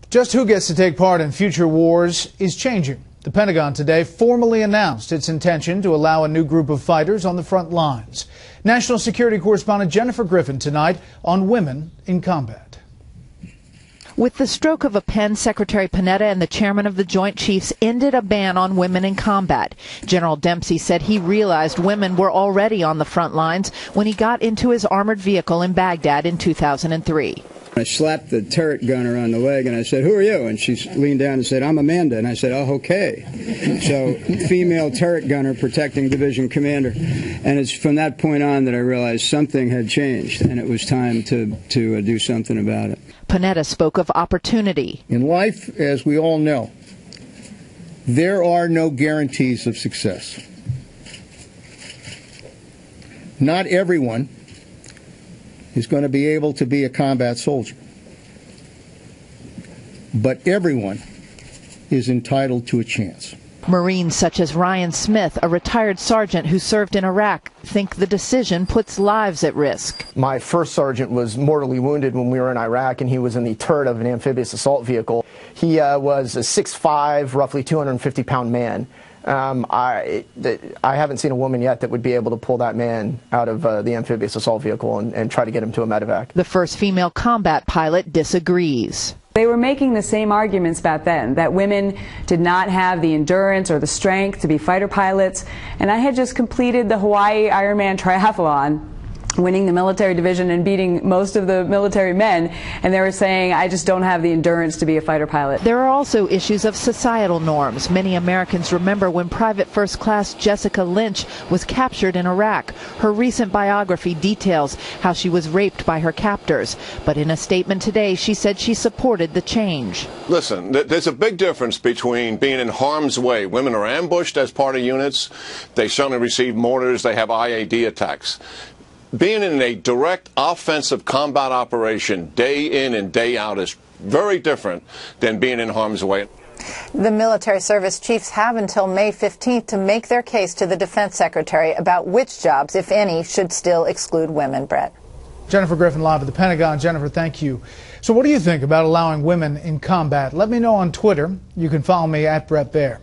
Just who gets to take part in future wars is changing. The Pentagon today formally announced its intention to allow a new group of fighters on the front lines. National Security Correspondent Jennifer Griffin tonight on women in combat. With the stroke of a pen, Secretary Panetta and the chairman of the Joint Chiefs ended a ban on women in combat. General Dempsey said he realized women were already on the front lines when he got into his armored vehicle in Baghdad in 2003. I slapped the turret gunner on the leg and I said, "Who are you?" And she leaned down and said, "I'm Amanda." And I said, "Oh, okay." So female turret gunner protecting division commander. And it's from that point on that I realized something had changed and it was time to do something about it. Panetta spoke of opportunity. In life, as we all know, there are no guarantees of success. Not everyone is going to be able to be a combat soldier. But everyone is entitled to a chance. Marines such as Ryan Smith, a retired sergeant who served in Iraq, think the decision puts lives at risk. My first sergeant was mortally wounded when we were in Iraq, and he was in the turret of an amphibious assault vehicle. He was a 6'5", roughly 250-pound man. I haven't seen a woman yet that would be able to pull that man out of the amphibious assault vehicle and try to get him to a medevac. The first female combat pilot disagrees. They were making the same arguments back then, that women did not have the endurance or the strength to be fighter pilots. And I had just completed the Hawaii Ironman triathlon, winning the military division and beating most of the military men, and they were saying, I just don't have the endurance to be a fighter pilot. There are also issues of societal norms. Many Americans remember when Private First Class Jessica Lynch was captured in Iraq. Her recent biography details how she was raped by her captors. But in a statement today, she said she supported the change. Listen, there's a big difference between being in harm's way. Women are ambushed as part of units. They certainly receive mortars. They have IAD attacks. Being in a direct offensive combat operation day in and day out is very different than being in harm's way. The military service chiefs have until May 15th to make their case to the defense secretary about which jobs, if any, should still exclude women. Brett. Jennifer Griffin live at the Pentagon. Jennifer, thank you. So what do you think about allowing women in combat? Let me know on Twitter. You can follow me at Brett Baer.